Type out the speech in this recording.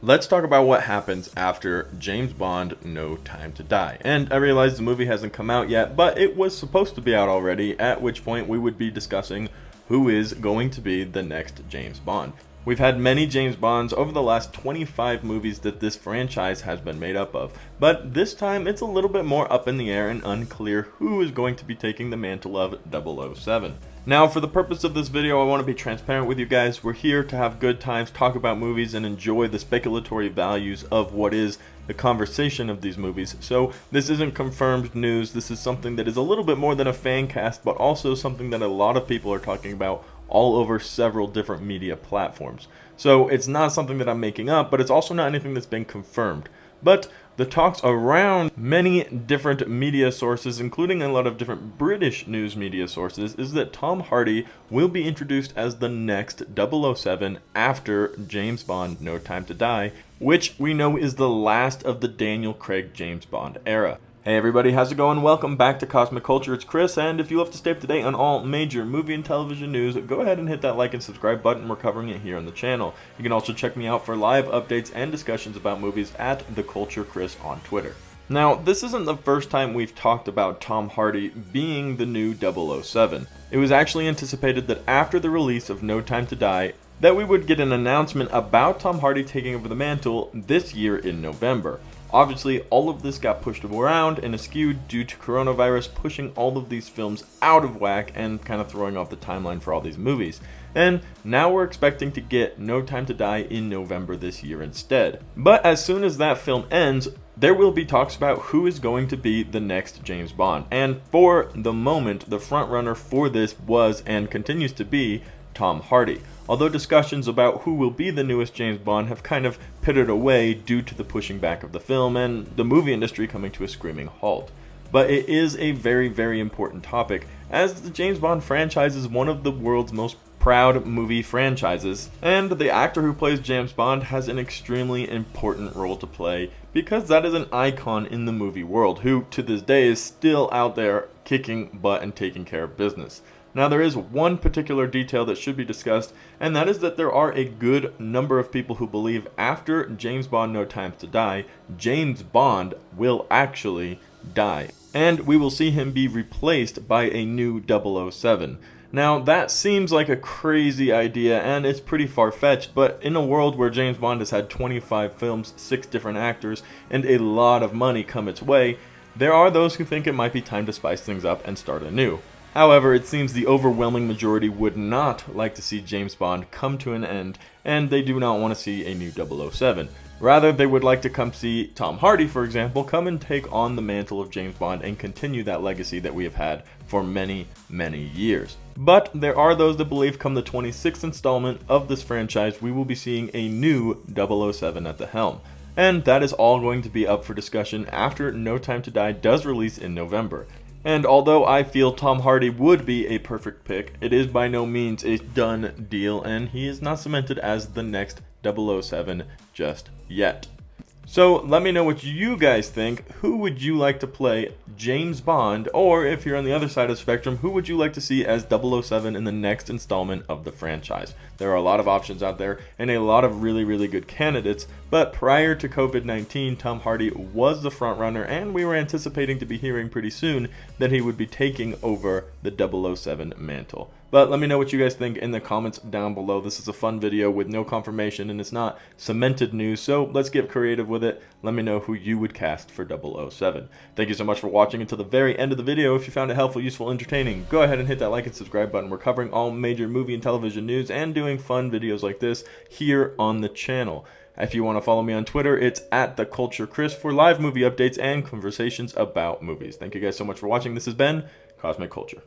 let's talk about what happens after James Bond No Time to Die. And I realize the movie hasn't come out yet, but it was supposed to be out already, at which point we would be discussing who is going to be the next James Bond. We've had many James Bonds over the last 25 movies that this franchise has been made up of, but this time it's a little bit more up in the air and unclear who is going to be taking the mantle of 007. Now, for the purpose of this video, I want to be transparent with you guys. We're here to have good times, talk about movies, and enjoy the speculatory values of what is the conversation of these movies. So this isn't confirmed news. This is something that is a little bit more than a fan cast, but also something that a lot of people are talking about all over several different media platforms. So it's not something that I'm making up, but it's also not anything that's been confirmed. But the talks around many different media sources, including a lot of different British news media sources, is that Tom Hardy will be introduced as the next 007 after James Bond No Time to Die, which we know is the last of the Daniel Craig James Bond era. Hey everybody, how's it going? Welcome back to Cosmic Culture. It's Chris, and if you love to stay up to date on all major movie and television news, go ahead and hit that like and subscribe button. We're covering it here on the channel. You can also check me out for live updates and discussions about movies at The Culture Chris on Twitter. Now, this isn't the first time we've talked about Tom Hardy being the new 007. It was actually anticipated that after the release of No Time to Die, that we would get an announcement about Tom Hardy taking over the mantle this year in November. Obviously, all of this got pushed around and askew due to coronavirus pushing all of these films out of whack and kind of throwing off the timeline for all these movies. And now we're expecting to get No Time to Die in November this year instead. But as soon as that film ends, there will be talks about who is going to be the next James Bond. And for the moment, the frontrunner for this was and continues to be Tom Hardy. Although discussions about who will be the newest James Bond have kind of pittered away due to the pushing back of the film and the movie industry coming to a screaming halt. But it is a very, very important topic, as the James Bond franchise is one of the world's most proud movie franchises, and the actor who plays James Bond has an extremely important role to play because that is an icon in the movie world who to this day is still out there kicking butt and taking care of business. Now, there is one particular detail that should be discussed, and that is that there are a good number of people who believe after James Bond No Time to Die, James Bond will actually die, and we will see him be replaced by a new 007. Now, that seems like a crazy idea, and it's pretty far-fetched, but in a world where James Bond has had 25 films, 6 different actors, and a lot of money come its way, there are those who think it might be time to spice things up and start anew. However, it seems the overwhelming majority would not like to see James Bond come to an end, and they do not want to see a new 007. Rather, they would like to come see Tom Hardy, for example, come and take on the mantle of James Bond and continue that legacy that we have had for many, many years. But there are those that believe come the 26th installment of this franchise, we will be seeing a new 007 at the helm. And that is all going to be up for discussion after No Time to Die does release in November. And although I feel Tom Hardy would be a perfect pick, it is by no means a done deal, and he is not cemented as the next 007 just yet. So let me know what you guys think. Who would you like to play James Bond? Or if you're on the other side of the spectrum, who would you like to see as 007 in the next installment of the franchise? There are a lot of options out there and a lot of really, really good candidates. But prior to COVID-19, Tom Hardy was the frontrunner, and we were anticipating to be hearing pretty soon that he would be taking over the 007 mantle. But let me know what you guys think in the comments down below. This is a fun video with no confirmation, and it's not cemented news, so let's get creative with it. Let me know who you would cast for 007. Thank you so much for watching until the very end of the video. If you found it helpful, useful, entertaining, go ahead and hit that like and subscribe button. We're covering all major movie and television news and doing fun videos like this here on the channel. If you want to follow me on Twitter, it's at The Culture Chris for live movie updates and conversations about movies. Thank you guys so much for watching. This has been Cosmic Culture.